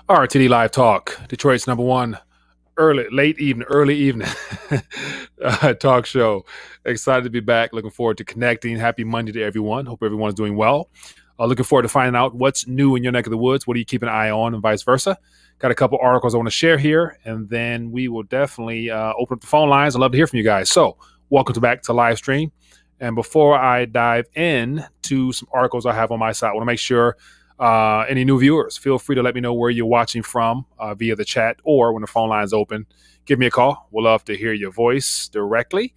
RTD Live Talk, Detroit's number one early evening talk show. Excited to be back. Looking forward to connecting. Happy Monday to everyone. Hope everyone's doing well. Looking forward to finding out what's new in your neck of the woods. What are you keeping an eye on, and vice versa. Got a couple articles I want to share here, and then we will definitely open up the phone lines. I'd love to hear from you guys. So, welcome back to live stream. And before I dive in to some articles I have on my side, I want to make sure any new viewers, feel free to let me know where you're watching from via the chat, or when the phone line's open, give me a call. We'll love to hear your voice directly.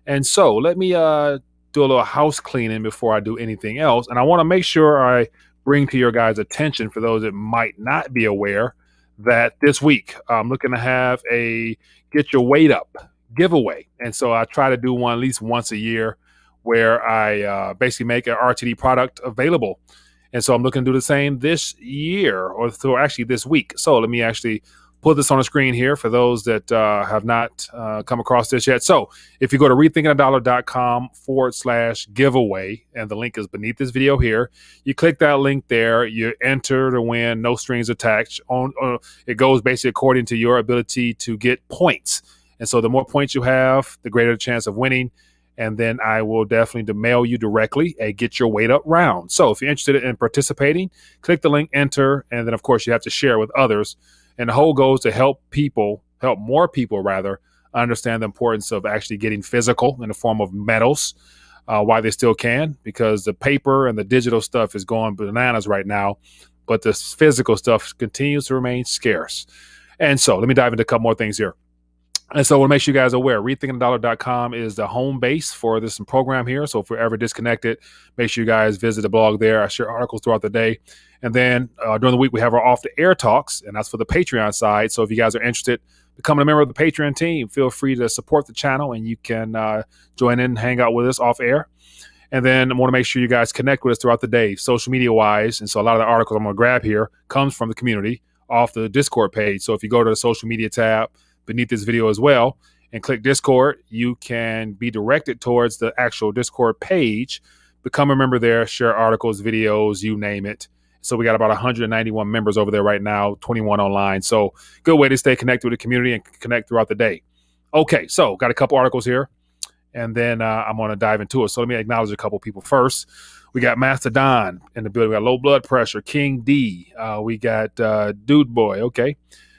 And so let me do a little house cleaning before I do anything else. And I want to make sure I bring to your guys' attention, for those that might not be aware, that this week I'm looking to have a Get Your Weight Up giveaway. And so I try to do one at least once a year, where I basically make an RTD product available. And so I'm looking to do the same this year, or actually this week. So let me actually put this on the screen here for those that have not come across this yet. So if you go to rethinkingadollar.com/giveaway, and the link is beneath this video here, you click that link there, you enter to win, no strings attached. It goes basically according to your ability to get points. And so the more points you have, the greater the chance of winning. And then I will definitely mail you directly a Get Your Weight Up round. So if you're interested in participating, click the link, enter, and then of course you have to share with others. And the whole goal is to help more people understand the importance of actually getting physical in the form of metals, while they still can, because the paper and the digital stuff is going bananas right now, but the physical stuff continues to remain scarce. And so let me dive into a couple more things here. And so I want to make sure you guys are aware, rethinkingdollar.com is the home base for this program here. So if we're ever disconnected, make sure you guys visit the blog there. I share articles throughout the day. And then during the week, we have our off-the-air talks, and that's for the Patreon side. So if you guys are interested in becoming a member of the Patreon team, feel free to support the channel, and you can join in and hang out with us off-air. And then I want to make sure you guys connect with us throughout the day, social media-wise. And so a lot of the articles I'm going to grab here comes from the community off the Discord page. So if you go to the social media tab beneath this video as well and click Discord, you can be directed towards the actual Discord page, become a member there, share articles, videos, you name it. So we got about 191 members over there right now, 21 online. So good way to stay connected with the community and connect throughout the day. Okay, so got a couple articles here, and then I'm going to dive into it. So let me acknowledge a couple people first. We got Master Don in the building. We got low blood pressure, King D. We got Dude Boy. Okay.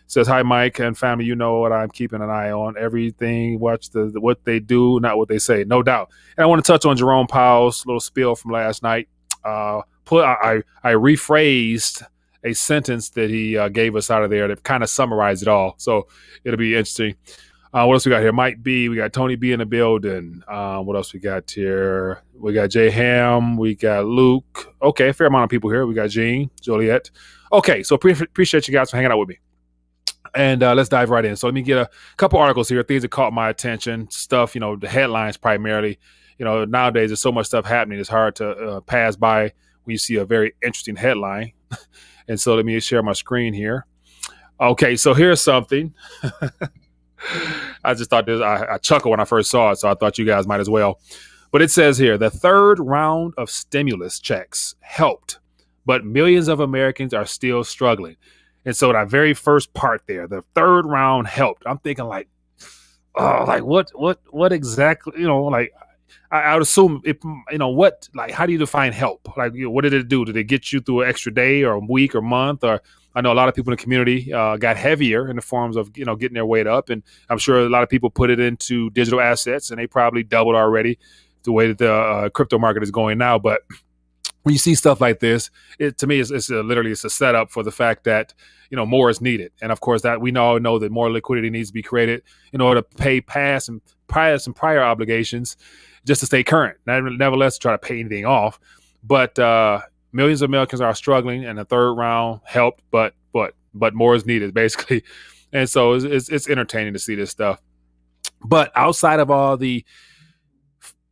Says, hi, Mike and family. You know what I'm keeping an eye on. Everything. Watch what they do, not what they say. No doubt. And I want to touch on Jerome Powell's little spiel from last night. I rephrased a sentence that he gave us out of there that kind of summarized it all. So it'll be interesting. What else we got here? Mike B. We got Tony B in the building. What else we got here? We got Jay Ham. We got Luke. Okay, a fair amount of people here. We got Jean, Joliet. Okay, so appreciate you guys for hanging out with me. And let's dive right in. So let me get a couple articles here, things that caught my attention, stuff, the headlines primarily. Nowadays there's so much stuff happening, it's hard to pass by when you see a very interesting headline. And so let me share my screen here. Okay, so here's something. I just thought this, I chuckled when I first saw it, so I thought you guys might as well. But it says here, the third round of stimulus checks helped, but millions of Americans are still struggling. And so that very first part there, the third round helped. I'm thinking what exactly, I would assume how do you define help? What did it do? Did it get you through an extra day or a week or month? Or I know a lot of people in the community got heavier in the forms of, getting their weight up. And I'm sure a lot of people put it into digital assets, and they probably doubled already the way that the crypto market is going now. But when you see stuff like this, to me, it's literally a setup for the fact that, more is needed. And of course, that we all know that more liquidity needs to be created in order to pay past and prior obligations just to stay current. Nevertheless, try to pay anything off. But millions of Americans are struggling, and the third round helped, but more is needed, basically. And so it's entertaining to see this stuff. But outside of all the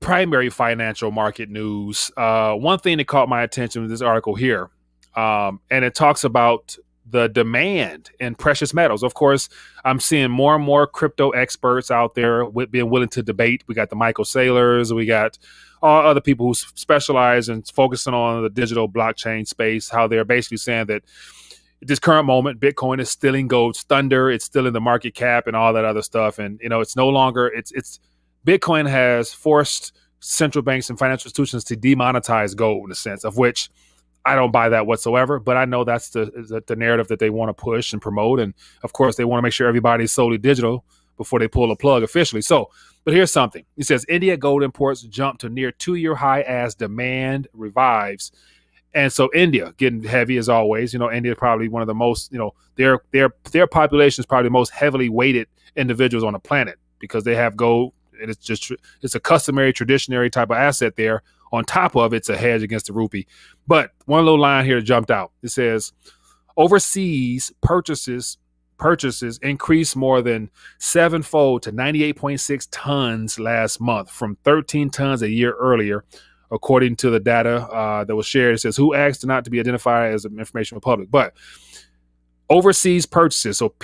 primary financial market news, one thing that caught my attention with this article here, and it talks about the demand in precious metals. Of course, I'm seeing more and more crypto experts out there being willing to debate. We got the Michael Saylors, we got all other people who specialize in focusing on the digital blockchain space, how they're basically saying that at this current moment, Bitcoin is still in gold's thunder. It's still in the market cap and all that other stuff. And, it's no longer, it's Bitcoin has forced central banks and financial institutions to demonetize gold, in a sense, of which I don't buy that whatsoever. But I know that's the narrative that they want to push and promote. And of course, they want to make sure everybody's solely digital before they pull the plug officially. So, but here's something. It says India gold imports jump to near 2-year high as demand revives. And so India getting heavy as always. India is probably one of the most, their population is probably the most heavily weighted individuals on the planet because they have gold. And it's a customary, traditionary type of asset there. On top of it's a hedge against the rupee. But one little line here jumped out. It says overseas purchases increased more than sevenfold to 98.6 tons last month from 13 tons a year earlier, according to the data that was shared. It says who asked not to be identified as an information public. But overseas purchases, so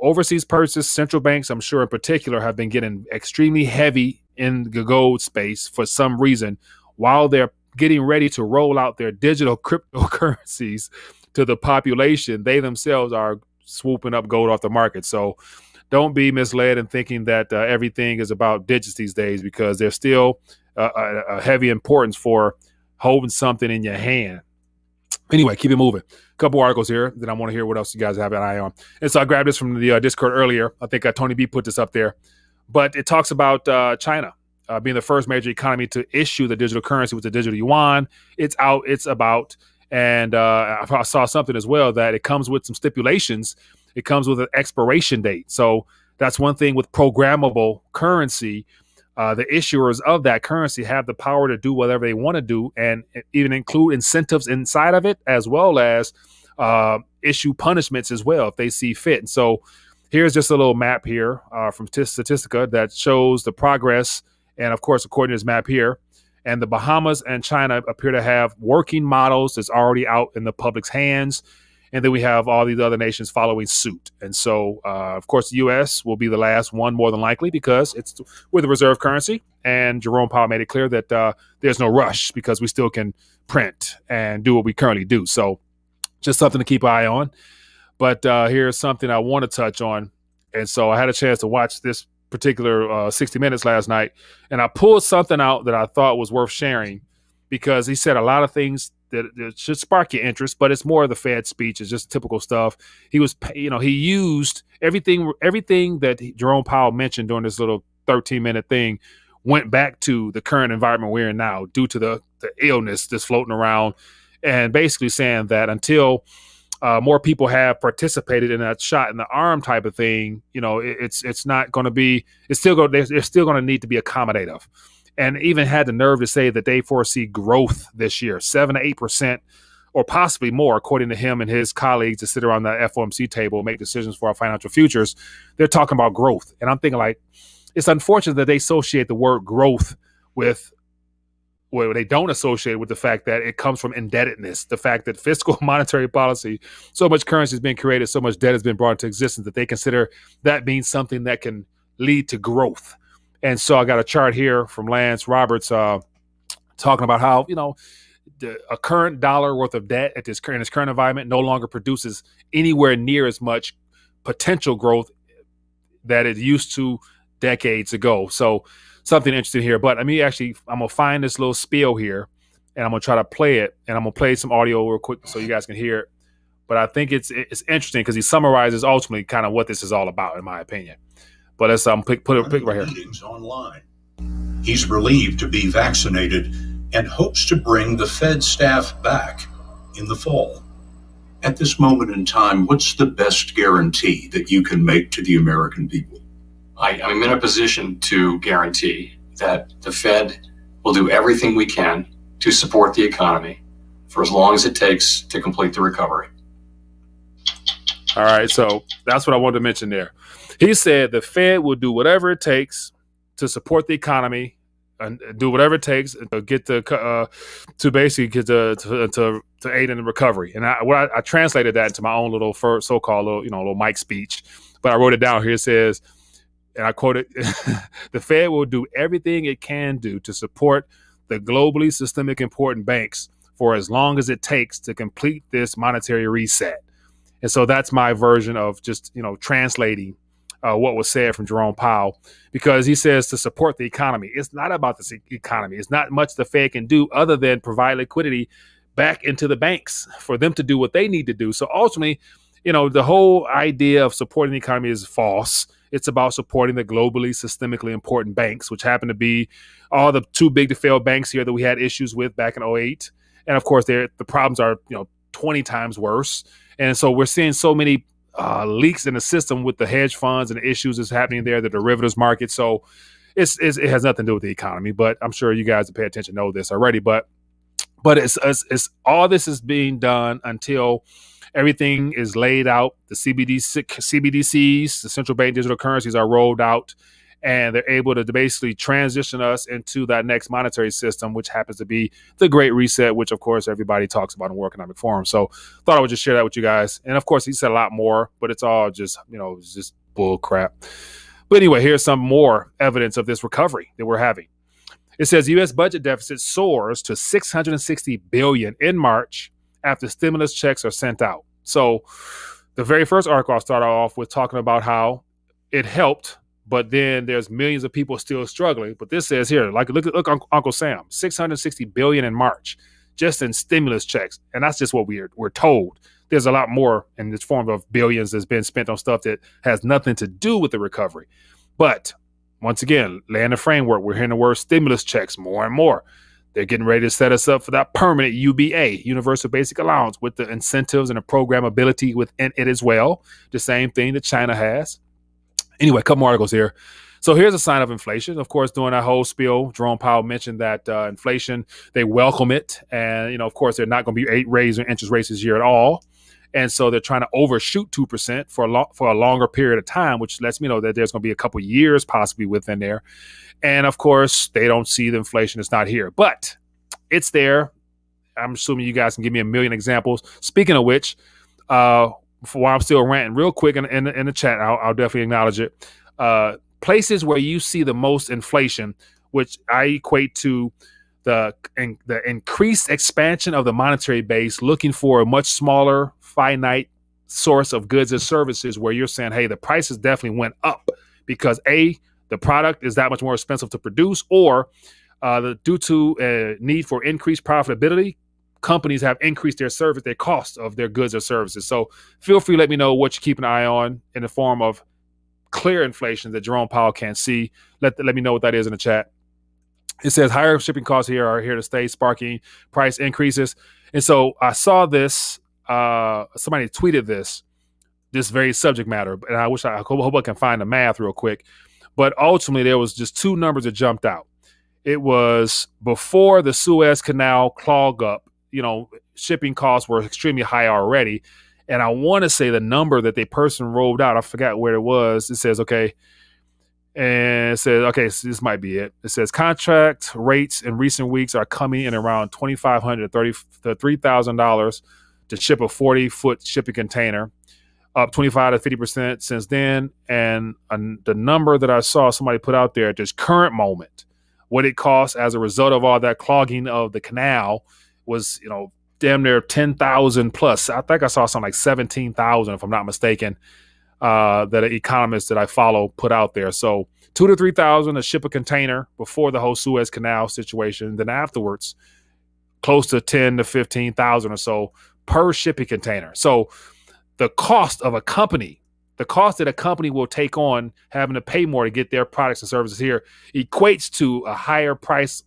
overseas purchases, central banks, I'm sure in particular, have been getting extremely heavy in the gold space for some reason while they're getting ready to roll out their digital cryptocurrencies to the population. They themselves are swooping up gold off the market. So don't be misled in thinking that everything is about digits these days, because there's still a heavy importance for holding something in your hand. Anyway, keep it moving. A couple articles here that I want to hear what else you guys have an eye on. And so I grabbed this from the Discord earlier. I think Tony B put this up there. But it talks about China being the first major economy to issue the digital currency with the digital yuan. It's out, it's about. And I saw something as well that it comes with some stipulations. It comes with an expiration date. So that's one thing with programmable currency. The issuers of that currency have the power to do whatever they want to do, and even include incentives inside of it, as well as issue punishments as well if they see fit. And so here's just a little map here from Statistica that shows the progress. And of course, according to this map here, and the Bahamas and China appear to have working models that's already out in the public's hands. And then we have all these other nations following suit. And so, of course, the U.S. will be the last one, more than likely, because it's with a reserve currency. And Jerome Powell made it clear that there's no rush because we still can print and do what we currently do. So just something to keep an eye on. But here's something I want to touch on. And so I had a chance to watch this particular 60 Minutes last night. And I pulled something out that I thought was worth sharing, because he said a lot of things that should spark your interest, but it's more of the Fed speech. It's just typical stuff. He used everything that Jerome Powell mentioned during this little 13-minute thing went back to the current environment we're in now due to the illness that's floating around, and basically saying that until more people have participated in that shot in the arm type of thing, it's not going to be. They're still going to need to be accommodative. And even had the nerve to say that they foresee growth this year, 7 to 8%, or possibly more, according to him and his colleagues that sit around the FOMC table and make decisions for our financial futures. They're talking about growth. And I'm thinking, like, it's unfortunate that they associate the word growth with, well, they don't associate it with the fact that it comes from indebtedness, the fact that fiscal monetary policy, so much currency has been created, so much debt has been brought into existence, that they consider that being something that can lead to growth. And so I got a chart here from Lance Roberts talking about how, a current dollar worth of debt in its current environment no longer produces anywhere near as much potential growth that it used to decades ago. So something interesting here. But I'm going to find this little spiel here, and I'm going to try to play it. And I'm going to play some audio real quick so you guys can hear it. But I think it's interesting because he summarizes ultimately kind of what this is all about, in my opinion. But let's put a pic right here. Meetings online. He's relieved to be vaccinated and hopes to bring the Fed staff back in the fall. At this moment in time, what's the best guarantee that you can make to the American people? I'm in a position to guarantee that the Fed will do everything we can to support the economy for as long as it takes to complete the recovery. All right, so that's what I wanted to mention there. He said the Fed will do whatever it takes to support the economy and do whatever it takes to get to basically get to aid in the recovery. And I translated that into my own little so-called little Mike speech, but I wrote it down here. It says, and I quote it: "The Fed will do everything it can do to support the globally systemic important banks for as long as it takes to complete this monetary reset." And so that's my version of just, translating what was said from Jerome Powell, because he says to support the economy. It's not about the economy. It's not much the Fed can do other than provide liquidity back into the banks for them to do what they need to do. So ultimately, the whole idea of supporting the economy is false. It's about supporting the globally systemically important banks, which happen to be all the too big to fail banks here that we had issues with back in '08. And of course, the problems are 20 times worse. And so we're seeing so many leaks in the system with the hedge funds and the issues that's happening there, the derivatives market. So it has nothing to do with the economy, but I'm sure you guys that pay attention know this already. But it's all this is being done until everything is laid out. The CBDCs, the central bank digital currencies, are rolled out, and they're able to basically transition us into that next monetary system, which happens to be the Great Reset, which of course everybody talks about in World Economic Forum. So thought I would just share that with you guys. And of course he said a lot more, but it's all just, it's just bull crap. But anyway, here's some more evidence of this recovery that we're having. It says U.S. budget deficit soars to $660 billion in March after stimulus checks are sent out. So the very first article I'll start off with talking about how it helped, but then there's millions of people still struggling. But this says here, like, look, Uncle Sam, $660 billion in March, just in stimulus checks. And that's just what we're told. There's a lot more in this form of billions that's been spent on stuff that has nothing to do with the recovery. But once again, laying the framework, we're hearing the word stimulus checks more and more. They're getting ready to set us up for that permanent UBA, Universal Basic Allowance, with the incentives and the programmability within it as well. The same thing that China has. Anyway, a couple more articles here. So here's a sign of inflation. Of course, during that whole spiel, Jerome Powell mentioned that inflation, they welcome it. And, of course, they're not going to be raising interest rates this year at all. And so they're trying to overshoot 2% for a longer period of time, which lets me know that there's going to be a couple years possibly within there. And of course, they don't see the inflation. It's not here, but it's there. I'm assuming you guys can give me a million examples. Speaking of which, while I'm still ranting real quick in the chat, I'll definitely acknowledge it. Places where you see the most inflation, which I equate to the increased expansion of the monetary base, looking for a much smaller, finite source of goods and services, where you're saying, hey, the prices definitely went up because the product is that much more expensive to produce, or due to a need for increased profitability, companies have increased their cost of their goods or services. So feel free to let me know what you keep an eye on in the form of clear inflation that Jerome Powell can't see. Let me know what that is in the chat. It says higher shipping costs here are here to stay, sparking price increases. And so I saw this, somebody tweeted this very subject matter, and I hope I can find the math real quick. But ultimately, there was just two numbers that jumped out. It was before the Suez Canal clog up, shipping costs were extremely high already. And I want to say the number that the person rolled out, I forgot where it was. It says, okay. And it says, okay, so this might be it. It says contract rates in recent weeks are coming in around $2,500 to $3,000 to ship a 40-foot shipping container, up 25 to 50% since then. And the number that I saw somebody put out there at this current moment, what it costs as a result of all that clogging of the canal was, damn near 10,000 plus. I think I saw something like 17,000, if I'm not mistaken, that an economist that I follow put out there. So 2,000 to 3,000 to ship a container before the whole Suez Canal situation. Then afterwards, close to 10 to 15,000 or so per shipping container. So the cost that a company will take on having to pay more to get their products and services here equates to a higher price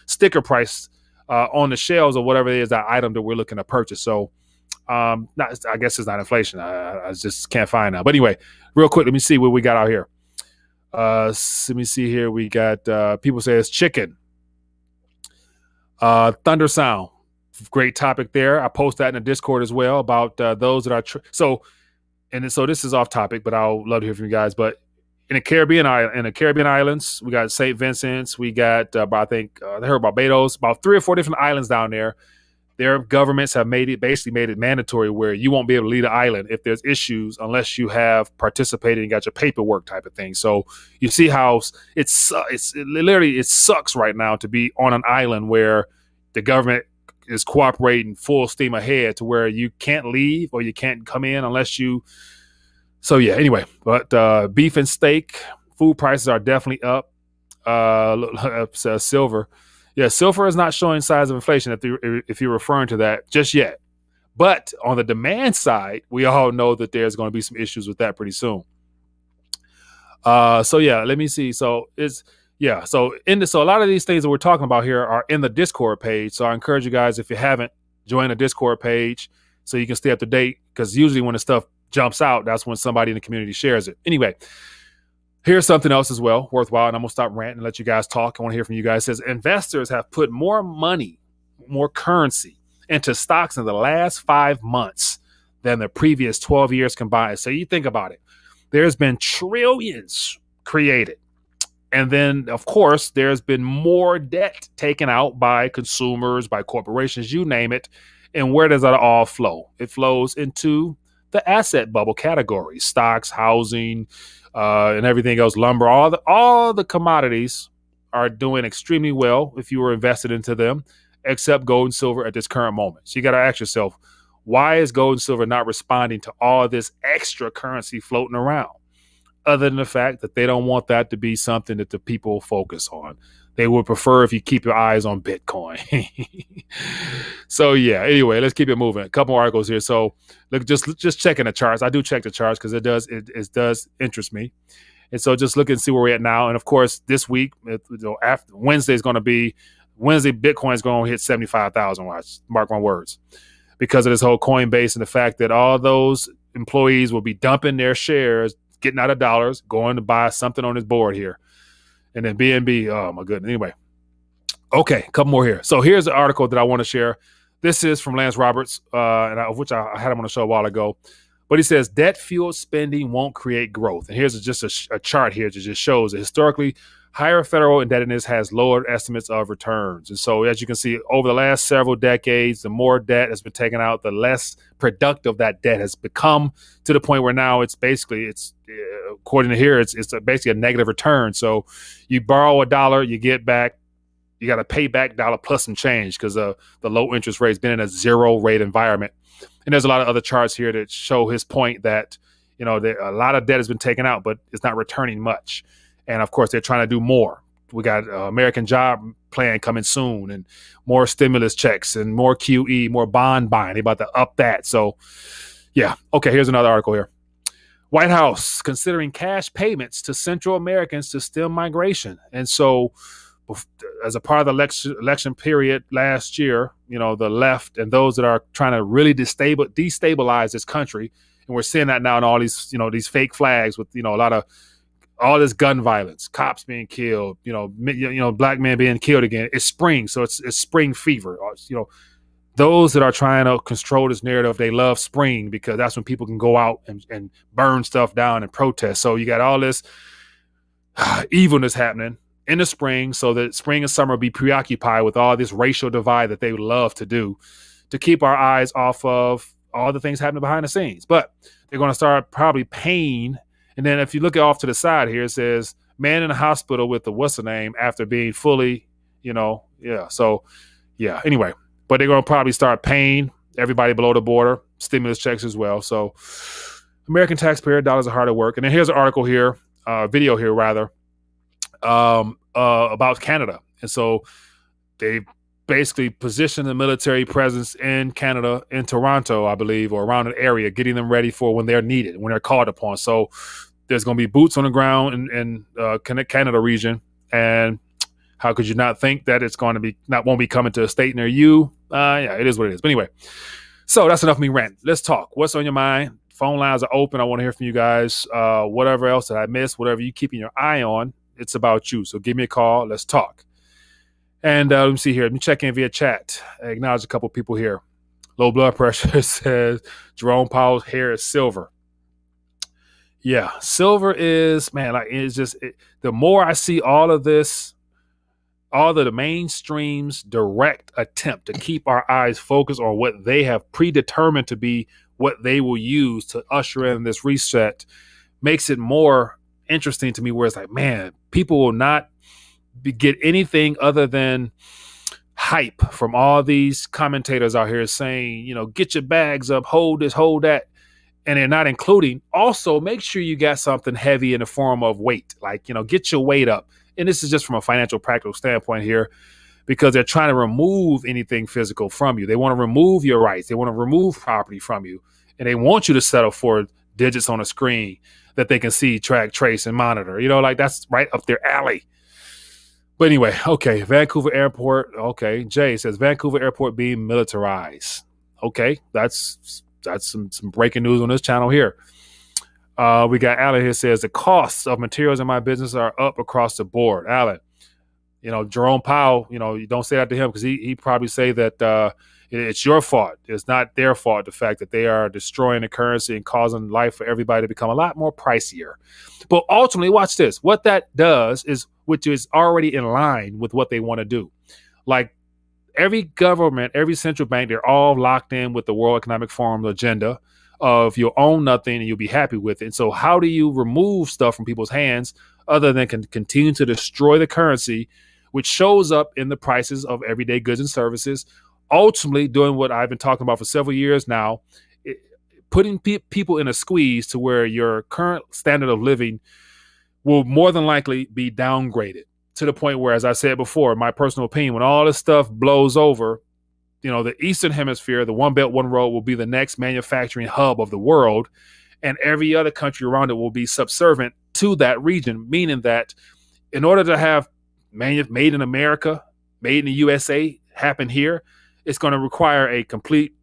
sticker price on the shelves or whatever it is, that item that we're looking to purchase. So I guess it's not inflation. I just can't find out. But anyway, real quick, let me see what we got out here. Let me see here. We got people say it's chicken. Thunder sound. Great topic there. I post that in the Discord as well about those that are so this is off topic, but I'll love to hear from you guys. But in the Caribbean islands, we got St. Vincent's, we got I think they heard Barbados, about 3 or 4 different islands down there. Their governments have made it mandatory where you won't be able to leave the island if there's issues unless you have participated and got your paperwork type of thing. So you see how it sucks right now to be on an island where the government is cooperating full steam ahead to where you can't leave or you can't come in unless you. So yeah, anyway, but beef and steak, food prices are definitely up. Silver. Yeah, silver is not showing signs of inflation if you're referring to that just yet. But on the demand side, we all know that there's going to be some issues with that pretty soon. So yeah, let me see. So so a lot of these things that we're talking about here are in the Discord page. So I encourage you guys, if you haven't, join the Discord page so you can stay up to date, because usually when the stuff jumps out, that's when somebody in the community shares it. Anyway, here's something else as well worthwhile, and I'm gonna stop ranting and let you guys talk. I want to hear from you guys. It says investors have put more money, more currency into stocks in the last 5 months than the previous 12 years combined. So you think about it. There's been trillions created. And then, of course, there's been more debt taken out by consumers, by corporations, you name it. And where does that all flow? It flows into the asset bubble category: stocks, housing, and everything else, lumber. All the commodities are doing extremely well if you were invested into them, except gold and silver at this current moment. So you got to ask yourself, why is gold and silver not responding to all this extra currency floating around? Other than the fact that they don't want that to be something that the people focus on. They would prefer if you keep your eyes on Bitcoin. So yeah, anyway, let's keep it moving. A couple more articles here. So look, just checking the charts. I do check the charts because it does interest me. And so just look and see where we're at now. And of course, this week, after Wednesday is going to be Wednesday. Bitcoin is going to hit 75,000. Mark my words, because of this whole Coinbase and the fact that all those employees will be dumping their shares, getting out of dollars, going to buy something on this board here. And then BNB, oh my goodness. Anyway, okay, a couple more here. So here's the article that I want to share. This is from Lance Roberts, which I had him on the show a while ago. But he says debt-fueled spending won't create growth. And here's just a chart here that just shows that historically higher federal indebtedness has lowered estimates of returns. And so as you can see, over the last several decades, the more debt has been taken out, the less productive that debt has become, to the point where now it's according to here, it's basically a negative return. So you borrow $1, you get back, you got to pay back $1 plus some change, because the low interest rate has been in a zero rate environment. And there's a lot of other charts here that show his point that, a lot of debt has been taken out, but it's not returning much. And of course, they're trying to do more. We got American Job Plan coming soon, and more stimulus checks and more QE, more bond buying. They're about to up that. So yeah. Okay, here's another article here. White House considering cash payments to Central Americans to stem migration. And so as a part of the election period last year, the left and those that are trying to really destabilize this country, and we're seeing that now in all these, these fake flags with, a lot of all this gun violence, cops being killed, black men being killed again. It's spring, so it's spring fever. Those that are trying to control this narrative, they love spring because that's when people can go out and burn stuff down and protest. So you got all this evilness happening in the spring, so that spring and summer be preoccupied with all this racial divide that they would love to do to keep our eyes off of all the things happening behind the scenes. But they're going to start probably paying. And then if you look off to the side here, it says man in the hospital with the what's the name after being fully, So yeah, anyway, but they're going to probably start paying everybody below the border stimulus checks as well. So American taxpayer dollars are hard at work. And then here's an article here, video here rather, about Canada. And so they basically position the military presence in Canada, in Toronto, I believe, or around an area, getting them ready for when they're needed, when they're called upon. So there's going to be boots on the ground in Canada region. And how could you not think that it's going to be won't be coming to a state near you? Yeah, it is what it is. But anyway, so that's enough of me rant. Let's talk. What's on your mind? Phone lines are open. I want to hear from you guys. Whatever else that I missed, whatever you keeping your eye on, it's about you. So give me a call. Let's talk. And let me see here. Let me check in via chat. I acknowledge a couple people here. Low blood pressure says Jerome Powell's hair is silver. Yeah, silver is, man, it's just, the more I see all of this, all of the mainstream's direct attempt to keep our eyes focused on what they have predetermined to be what they will use to usher in this reset, makes it more interesting to me, where it's like, man, people will not get anything other than hype from all these commentators out here saying, get your bags up, hold this, hold that. And they're not including, also make sure you got something heavy in the form of weight, like, get your weight up. And this is just from a financial practical standpoint here, because they're trying to remove anything physical from you. They want to remove your rights. They want to remove property from you. And they want you to settle for digits on a screen that they can see, track, trace, and monitor. Like that's right up their alley. But anyway, okay, Vancouver Airport. Okay, Jay says Vancouver Airport being militarized. Okay, that's some breaking news on this channel here. We got Alan here says the costs of materials in my business are up across the board. Alan, Jerome Powell, you don't say that to him because he probably say that it's your fault. It's not their fault. The fact that they are destroying the currency and causing life for everybody to become a lot more pricier. But ultimately, watch this. What that does is, which is already in line with what they want to do. Like every government, every central bank, they're all locked in with the World Economic Forum agenda of you'll own nothing and you'll be happy with it. And so how do you remove stuff from people's hands other than continue to destroy the currency, which shows up in the prices of everyday goods and services, ultimately doing what I've been talking about for several years now, putting people in a squeeze to where your current standard of living will more than likely be downgraded to the point where, as I said before, my personal opinion, when all this stuff blows over, the Eastern Hemisphere, the One Belt, One Road will be the next manufacturing hub of the world, and every other country around it will be subservient to that region, meaning that in order to have made in America, made in the USA happen here, it's going to require a complete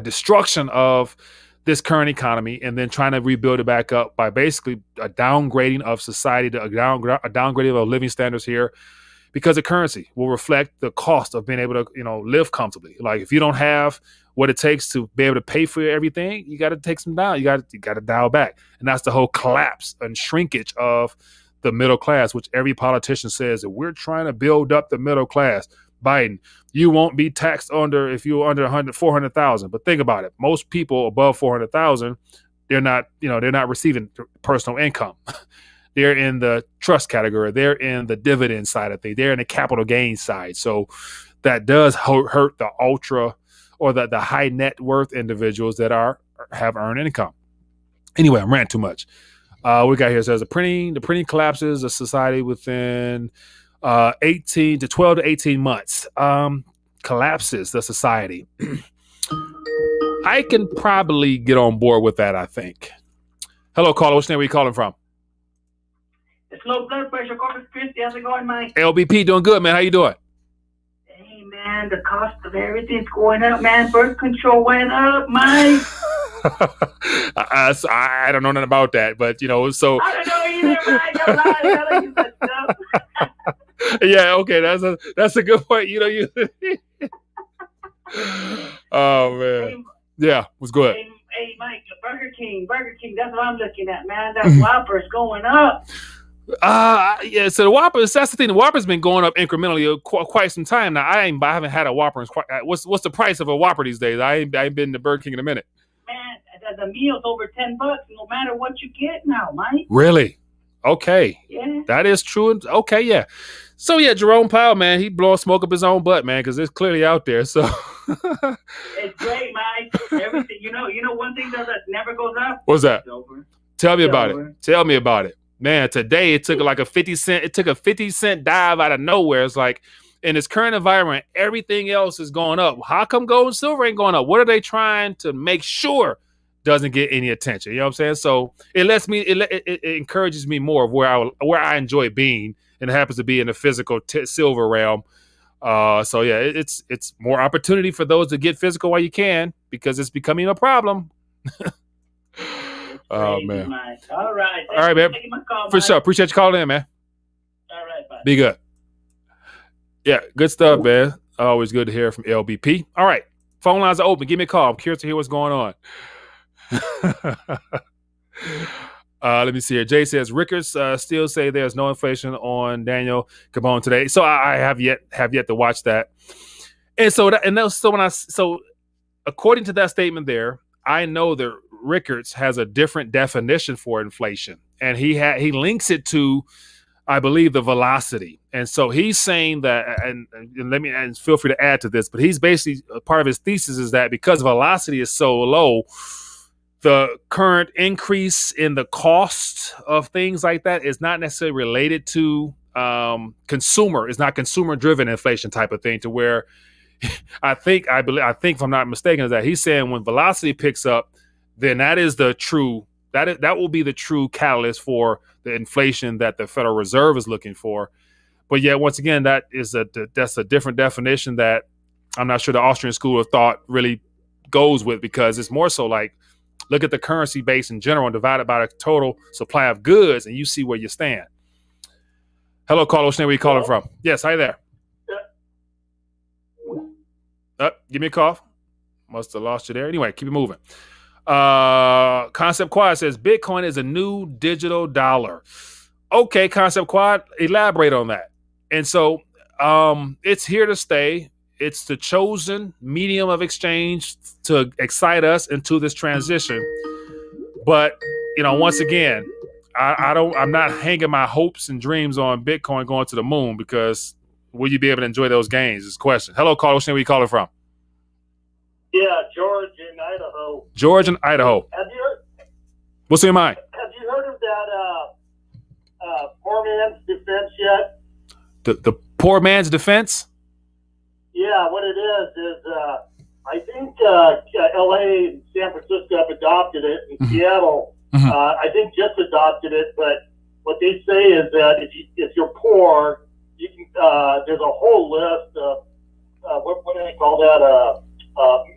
destruction of this current economy and then trying to rebuild it back up by basically a downgrading of society, a downgrading of living standards here, because the currency will reflect the cost of being able to, live comfortably. Like if you don't have what it takes to be able to pay for everything, you got to take some down. You got to dial back. And that's the whole collapse and shrinkage of the middle class, which every politician says that we're trying to build up the middle class. Biden, you won't be taxed if you're under 400,000. But think about it. Most people above 400,000, they're not receiving personal income. They're in the trust category. They're in the dividend side of things. They're in the capital gain side. So that does hurt the ultra or the high net worth individuals that have earned income. Anyway, I'm ranting too much. We got here says the printing collapses a society within 18 to 12 to 18 months. Collapses the society. I can probably get on board with that, I think. Hello, caller. What's your name? Where you calling from? It's low blood pressure, Corpus Christi. How's it going, Mike? LBP, doing good, man. How you doing? Hey, man, the cost of everything's going up, man. Birth control went up, Mike. I don't know nothing about that, but so I don't know either, Mike. I'm lying. I don't use that stuff. Yeah, okay, that's a good point. You. Oh man, yeah, what's good? Hey, Mike, Burger King. That's what I'm looking at, man. That Whopper's going up. Yeah. So the Whoppers. That's the thing. The Whopper's been going up incrementally quite some time now. I haven't had a Whopper in quite. What's the price of a Whopper these days? I ain't been to Burger King in a minute. Man, the meal's over $10, no matter what you get now, Mike. Really? Okay. Yeah. That is true. Okay. Yeah. So yeah, Jerome Powell, man, he blowing smoke up his own butt, man, because it's clearly out there. So it's great, Mike. Everything. You know, one thing that never goes up. What's that? Silver. Tell me about it. Tell me about it. Man, today it took like a 50 cent. It took a 50-cent dive out of nowhere. It's like in this current environment, everything else is going up. How come gold and silver ain't going up? What are they trying to make sure doesn't get any attention? You know what I'm saying? So it encourages me more of where I enjoy being, and it happens to be in the physical silver realm. So yeah, it's more opportunity for those to get physical while you can, because it's becoming a problem. Oh man! Mike. All right, man. Call, for sure, appreciate you calling in, man. All right, bye. Be good. Yeah, good stuff, man. Always good to hear from LBP. All right, phone lines are open. Give me a call. I'm curious to hear what's going on. Let me see here. Jay says Rickers still say there's no inflation on Daniel Gabon today. So I have yet to watch that. And so according to that statement there, I know that Rickards has a different definition for inflation, and he links it to I believe, the velocity. And so he's saying that, and feel free to add to this, but he's basically, part of his thesis is that because velocity is so low, the current increase in the cost of things like that is not necessarily related to consumer. It's not consumer driven inflation type of thing, to where I think if I'm not mistaken, is that he's saying when velocity picks up, then that is the true, that will be the true catalyst for the inflation that the Federal Reserve is looking for. But yet, once again, that's a different definition that I'm not sure the Austrian school of thought really goes with, because it's more so like, look at the currency base in general and divide it by the total supply of goods, and you see where you stand. Hello, Carlos. Where are you calling from? Yes, hi there. Give me a call. Must have lost you there. Anyway, keep it moving. Concept Quad says Bitcoin is a new digital dollar. Okay, Concept Quad, elaborate on that. And so it's here to stay. It's the chosen medium of exchange to excite us into this transition. But, once again, I'm not hanging my hopes and dreams on Bitcoin going to the moon, because will you be able to enjoy those gains is the question. Hello, Carlos. Where are you calling from? Yeah, George in Idaho. George in Idaho. Have you heard? What's in your mind? Have you heard of that poor man's defense yet? The poor man's defense? Yeah, what it is I think L.A. and San Francisco have adopted it, and Seattle, I think, just adopted it. But what they say is that if you're poor, you can. There's a whole list of what do they call that?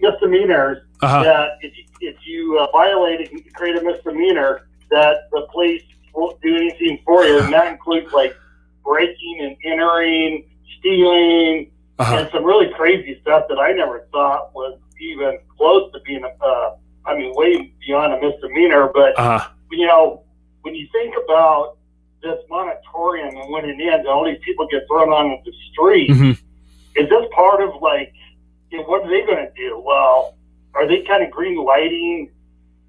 Misdemeanors that if you violate it, you can create a misdemeanor that the police won't do anything for you, and that includes like breaking and entering, stealing, and some really crazy stuff that I never thought was even close to being way beyond a misdemeanor. But when you think about this moratorium and when it ends, and all these people get thrown on the street, is this part of what are they going to do? Well, are they kind of green lighting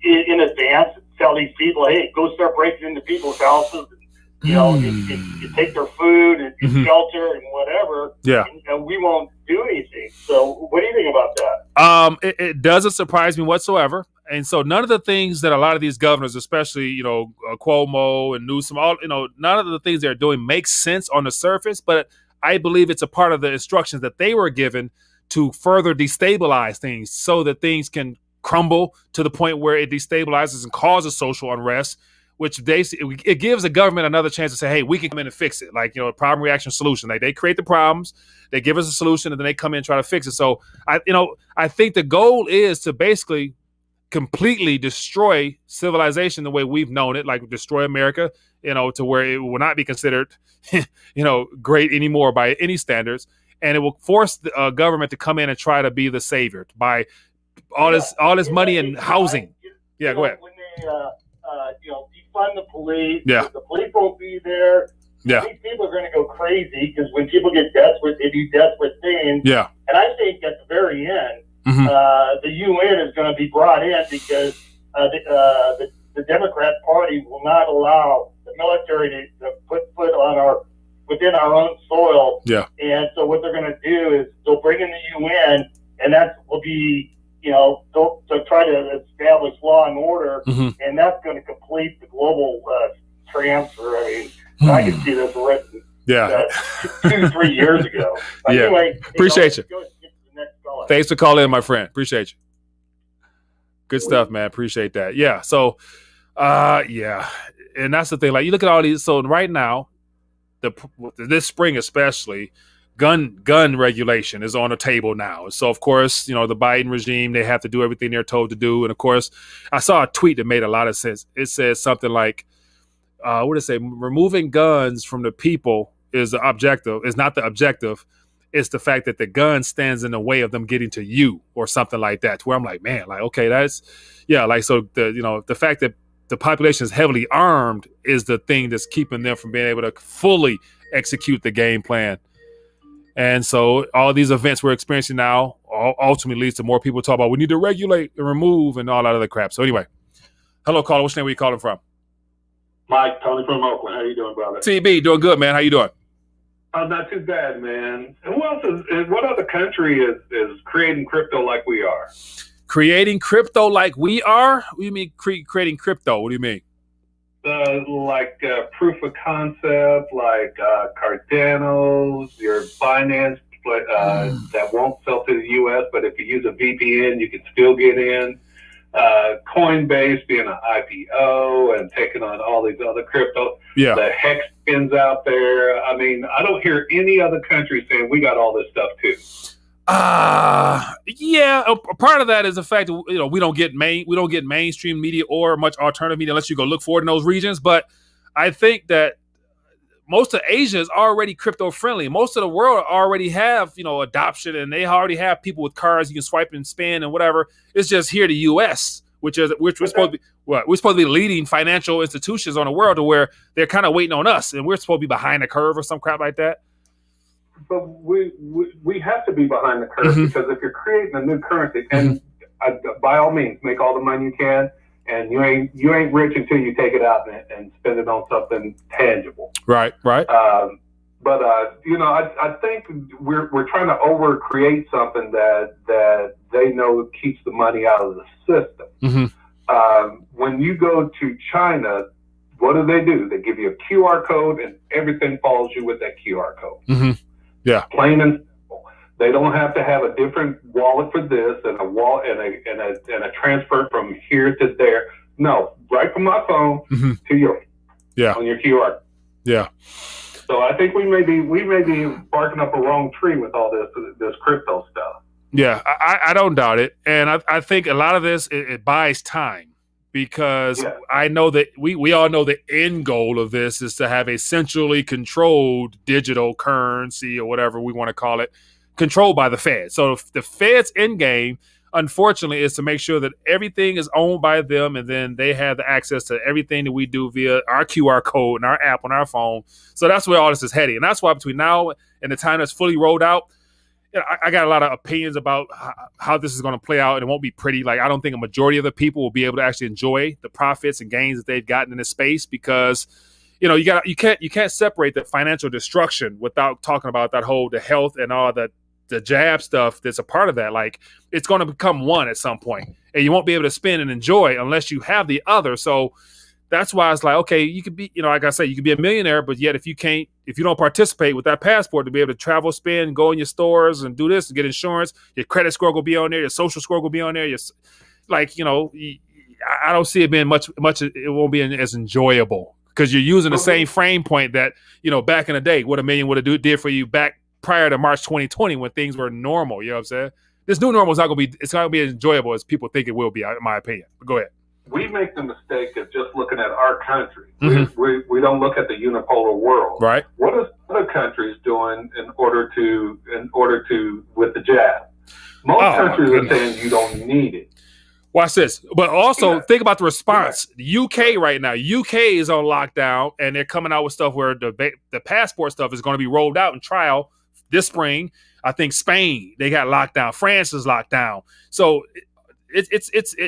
in advance and tell these people, hey, go start breaking into people's houses, and, you take their food and shelter and whatever, and we won't do anything. So what do you think about that? It doesn't surprise me whatsoever. And so none of the things that a lot of these governors, especially, Cuomo and Newsom, none of the things they're doing make sense on the surface, but I believe it's a part of the instructions that they were given to further destabilize things so that things can crumble to the point where it destabilizes and causes social unrest, which it gives the government another chance to say, hey, we can come in and fix it. Problem, reaction, solution. They create the problems, they give us a solution, and then they come in and try to fix it. So I think the goal is to basically completely destroy civilization the way we've known it, like destroy America, to where it will not be considered, great anymore by any standards. And it will force the government to come in and try to be the savior by all this money and housing. Go ahead. When they defund the police, the police won't be there. Yeah. These people are going to go crazy because when people get desperate, they do desperate things. Yeah. And I think at the very end, the UN is going to be brought in because the Democrat Party will not allow the military to put foot on within our own soil. Yeah. And so what they're going to do is they'll bring in the UN, and that will be, they'll try to establish law and order, and that's going to complete the global transfer. I mean, I can see this written 2-3 years ago. But anyway, appreciate you. Go to the next caller. Thanks for calling in, my friend. Appreciate you. Good stuff, man. Appreciate that. Yeah. So, and that's the thing. You look at all these. So right now, this spring especially, gun regulation is on the table now. So of course, the Biden regime, they have to do everything they're told to do. And of course, I saw a tweet that made a lot of sense. It says something like, what did it say? Removing guns from the people is the objective. Is not the objective. It's the fact that the gun stands in the way of them getting to you, or something like that. Where I'm like, man, okay, that's so the fact that the population is heavily armed is the thing that's keeping them from being able to fully execute the game plan. And so all these events we're experiencing now ultimately leads to more people talk about we need to regulate and remove and all that other crap. So anyway, hello, caller. Which name are you calling from? Mike, Tony from Oakland. How you doing, brother? TB, doing good, man. How you doing? Not too bad, man. And what other country is creating crypto like we are? Creating crypto like we are? What do you mean creating crypto? What do you mean? Like proof of concept, like Cardano's, your Binance that won't sell to the U.S., but if you use a VPN, you can still get in. Coinbase being an IPO and taking on all these other crypto. Yeah. The hex spins out there. I mean, I don't hear any other country saying we got all this stuff too. Yeah. A part of that is the fact that we don't get mainstream media or much alternative media unless you go look for it in those regions. But I think that most of Asia is already crypto friendly. Most of the world already have, adoption, and they already have people with cards you can swipe and spin and whatever. It's just here, the U.S., which we're supposed to be we're supposed to be leading financial institutions on the world to where they're kind of waiting on us, and we're supposed to be behind the curve or some crap like that. But we have to be behind the curve because if you're creating a new currency, and by all means, make all the money you can. And you ain't rich until you take it out and spend it on something tangible. Right. But I think we're trying to over create something that they know keeps the money out of the system. When you go to China, what do? They give you a QR code, and everything follows you with that QR code. Yeah. Plain and simple. They don't have to have a different wallet for this and a wallet and a transfer from here to there. No, right from my phone to your on your QR. Yeah. So I think we may be barking up a wrong tree with all this crypto stuff. Yeah, I don't doubt it, and I think a lot of this it buys time because I know that we all know the end goal of this is to have a centrally controlled digital currency or whatever we want to call it, controlled by the Fed. So if the Fed's end game, unfortunately, is to make sure that everything is owned by them, and then they have the access to everything that we do via our QR code and our app on our phone. So that's where all this is heading. And that's why between now and the time that's fully rolled out, I got a lot of opinions about how this is going to play out, and it won't be pretty. Like, I don't think a majority of the people will be able to actually enjoy the profits and gains that they've gotten in this space because you can't separate the financial destruction without talking about the health and all the jab stuff that's a part of that. Like, it's going to become one at some point, and you won't be able to spend and enjoy unless you have the other. So that's why it's like, okay, you could be, like I say, you could be a millionaire, but yet if you don't participate with that passport to be able to travel, spend, go in your stores and do this and get insurance, your credit score will be on there, your social score will be on there. I don't see it being much. It won't be as enjoyable because you're using the same frame point that, back in the day, what $1 million would have did for you back prior to March 2020 when things were normal. You know what I'm saying? This new normal is not going to be as enjoyable as people think it will be, in my opinion. But go ahead. We make the mistake of just looking at our country. We don't look at the unipolar world. Right. What are other countries doing in order to with the jab? Most countries are saying you don't need it. Watch this. But also think about the response. The UK right now, UK is on lockdown, and they're coming out with stuff where the passport stuff is going to be rolled out in trial this spring. I think Spain, they got locked down. France is locked down. So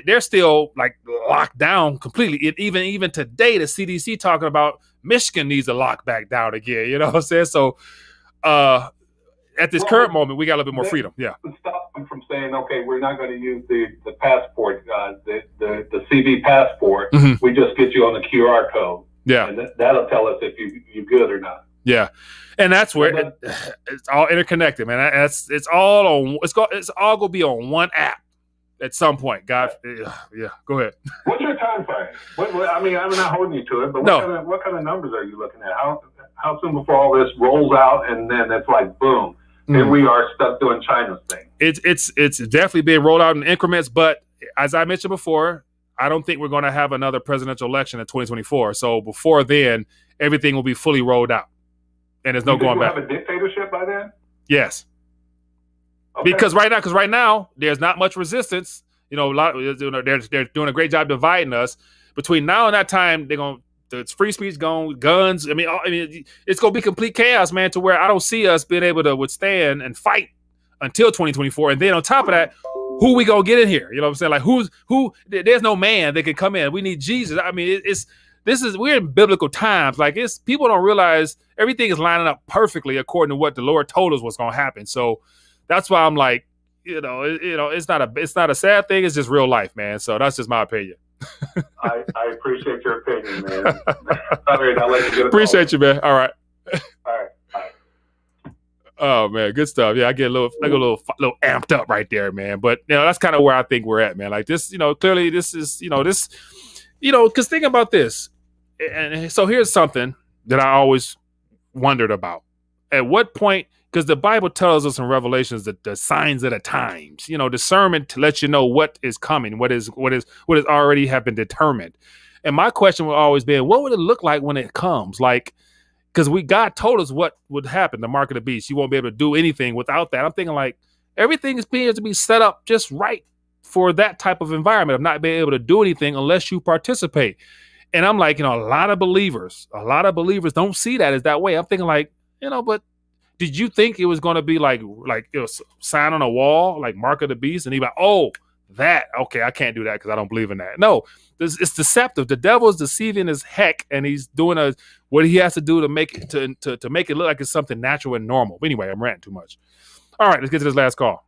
they're still like locked down completely. Even today, the CDC talking about Michigan needs to lock back down again. You know what I'm saying? So at this current moment, we got a little bit more freedom. Yeah. Stop them from saying, okay, we're not going to use the passport, the CB passport. We just get you on the QR code. Yeah. And that'll tell us if you're good or not. Yeah. And that's where it's all interconnected, man. It's all going to be on one app. At some point, God, yeah. Go ahead. What's your time frame? I mean, I'm not holding you to it, but what kind of numbers are you looking at? How soon before all this rolls out, and then it's like boom, here we are stuck doing China's thing. It's definitely being rolled out in increments, but as I mentioned before, I don't think we're going to have another presidential election in 2024. So before then, everything will be fully rolled out, and there's no going back. Have a dictatorship by then? Yes. Okay. Because right now there's not much resistance. They're doing a great job dividing us. Between now and that time, it's free speech gone, guns. I mean, it's gonna be complete chaos, man. To where I don't see us being able to withstand and fight until 2024. And then on top of that, who we gonna get in here? You know what I'm saying? Like who? There's no man that can come in. We need Jesus. I mean, we're in biblical times. Like people don't realize everything is lining up perfectly according to what the Lord told us was going to happen. So that's why I'm like, it's not a sad thing. It's just real life, man. So that's just my opinion. I appreciate your opinion, man. All right, I'll let you get it. Appreciate you, man. All right. All right. Oh man, good stuff. Yeah, I get a little amped up right there, man. But that's kind of where I think we're at, man. Like this, clearly this is, because think about this. And so here's something that I always wondered about. At what point, because the Bible tells us in Revelations that the signs of the times, discernment to let you know what is coming, what is already have been determined. And my question will always be, what would it look like when it comes? Like, because God told us what would happen, the mark of the beast. You won't be able to do anything without that. I'm thinking like everything is being to be set up just right for that type of environment of not being able to do anything unless you participate. And I'm like, a lot of believers don't see that as that way. I'm thinking like, but did you think it was going to be like it was sign on a wall, like mark of the beast? And he's like, oh, that, okay, I can't do that because I don't believe in that. No, it's deceptive. The devil is deceiving as heck, and he's doing what he has to do to make it to make it look like it's something natural and normal. But anyway, I'm ranting too much. All right, let's get to this last call.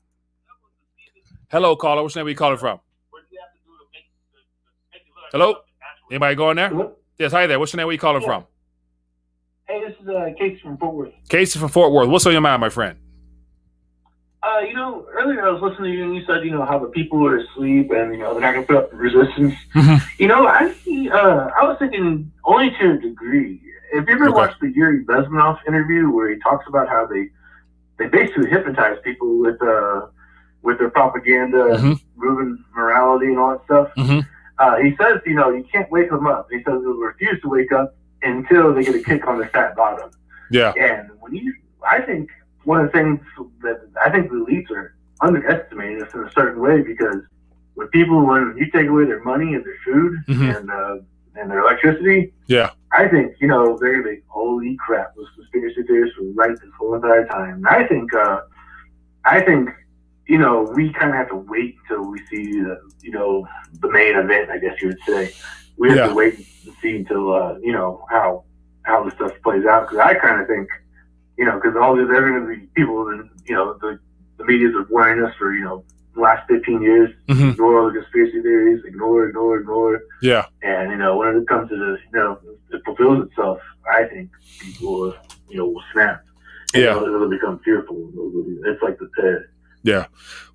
Hello, caller. Which name are you calling from? Hello? Anybody going there? Hello? Yes, hi there. What's your name? Where you calling from? Hey, this is Casey from Fort Worth. Casey from Fort Worth. What's on your mind, my friend? Earlier I was listening to you and you said, how the people are asleep and, they're not going to put up resistance. Mm-hmm. I was thinking only to a degree. If you ever watched the Yuri Bezmenov interview where he talks about how they basically hypnotize people with their propaganda, mm-hmm. moving morality and all that stuff. Mm-hmm. He says, you can't wake them up. He says they'll refuse to wake up until they get a kick on their fat bottom. Yeah. And I think one of the things that I think the elites are underestimating us in a certain way, because when you take away their money and their food mm-hmm. and their electricity, yeah, I think, they're going to be, holy crap, those conspiracy theorists were right this whole entire time. And I think, we kind of have to wait until we see the main event, I guess you would say. We have to wait and see until, how this stuff plays out. Because I kind of think, because all these people, the media's are warning us for, the last 15 years, mm-hmm. ignore all the conspiracy theories, ignore. Yeah. And, when it comes to it fulfills itself, I think people, will snap. Yeah. It'll become fearful. It's like the yeah.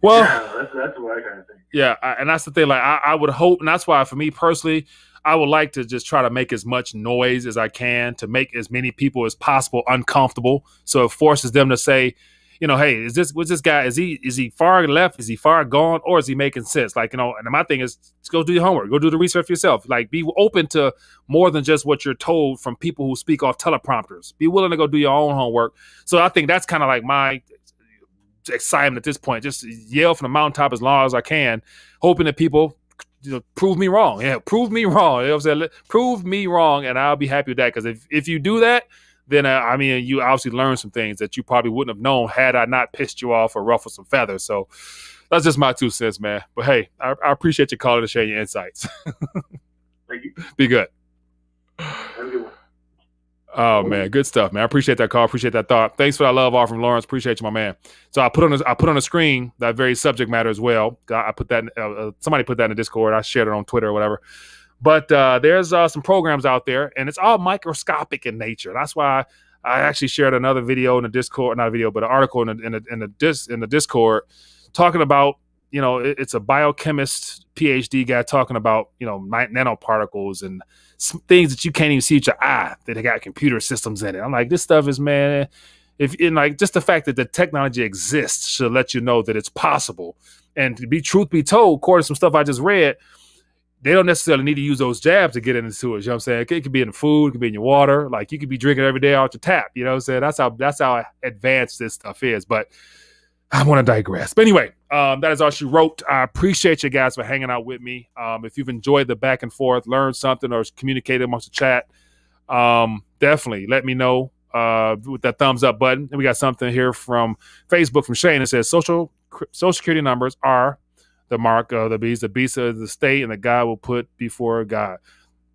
Well, that's what I kind of think. Yeah. And that's the thing. Like, I would hope, and that's why for me personally, I would like to just try to make as much noise as I can to make as many people as possible uncomfortable. So it forces them to say, hey, what's this guy? Is he far left? Is he far gone? Or is he making sense? Like, and my thing is, just go do your homework, go do the research for yourself. Like, be open to more than just what you're told from people who speak off teleprompters. Be willing to go do your own homework. So I think that's kind of like my excitement at this point. Just yell from the mountaintop as long as I can, hoping that people prove me wrong. Yeah, prove me wrong. You know what I'm saying? Prove me wrong, and I'll be happy with that. Because if you do that, then you obviously learn some things that you probably wouldn't have known had I not pissed you off or ruffled some feathers. So that's just my 2 cents, man. But hey, I appreciate you calling to share your insights. Thank you. Be good. Have a good one. Oh man, good stuff, man. I appreciate that call. Appreciate that thought. Thanks for that love offering, Lawrence. Appreciate you, my man. So I put on the screen that very subject matter as well. I put that. Somebody put that in the Discord. I shared it on Twitter or whatever. But there's some programs out there, and it's all microscopic in nature. That's why I actually shared another video in the Discord, not a video, but an article in the Discord talking about, it's a biochemist, PhD guy talking about, nanoparticles and things that you can't even see with your eye, that they got computer systems in it. I'm like, this stuff is, man, just the fact that the technology exists should let you know that it's possible. And truth be told, according to some stuff I just read, they don't necessarily need to use those jabs to get into it. You know what I'm saying? It could be in the food, it could be in your water. Like, you could be drinking every day out your tap. You know what I'm saying? That's how advanced this stuff is. But I want to digress. But anyway, that is all she wrote. I appreciate you guys for hanging out with me. If you've enjoyed the back and forth, learned something, or communicated amongst the chat, definitely let me know with that thumbs up button. And we got something here from Facebook from Shane. It says, Social security numbers are the mark of the beast of the state, and the God will put before God.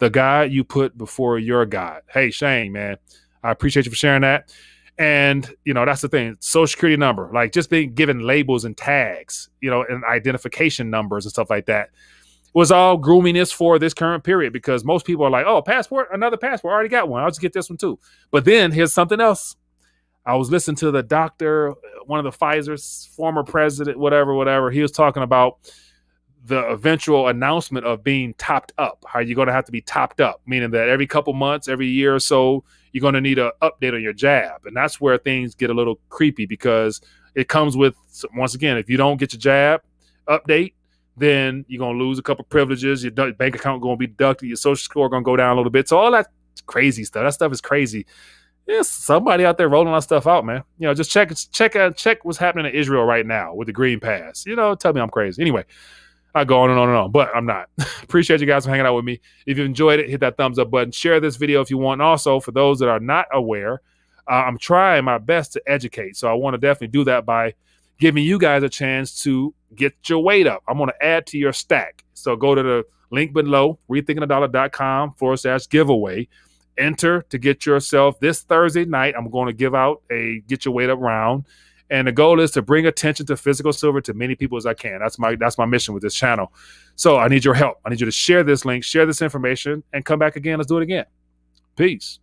the God you put before your God. Hey, Shane, man, I appreciate you for sharing that. And, you know, that's the thing. Social security number, like just being given labels and tags, you know, and identification numbers and stuff like that was all groominess for this current period, because most people are like, oh, passport, another passport. I already got one. I'll just get this one too. But then here's something else. I was listening to the doctor, one of the Pfizer's former president, whatever. He was talking about the eventual announcement of being topped up. How you're going to have to be topped up, meaning that every couple months, every year or so, you're going to need an update on your jab. And that's where things get a little creepy, because it comes with, once again, if you don't get your jab update, then you're going to lose a couple privileges. Your bank account going to be deducted. Your social score going to go down a little bit. So all that crazy stuff, that stuff is crazy. There's somebody out there rolling that stuff out, man. You know, just check what's happening in Israel right now with the Green Pass. You know, tell me I'm crazy. Anyway, I go on and on, but I'm not. Appreciate you guys for hanging out with me. If you enjoyed it, hit that thumbs up button. Share this video if you want. And also, for those that are not aware, I'm trying my best to educate. So I want to definitely do that by giving you guys a chance to get your weight up. I'm going to add to your stack. So go to the link below, rethinkingthedollar.com/giveaway. Enter to get yourself this Thursday night. I'm going to give out a Get Your Weight Up round. And the goal is to bring attention to physical silver to many people as I can. That's my mission with this channel. So I need your help. I need you to share this link, share this information, and come back again. Let's do it again. Peace.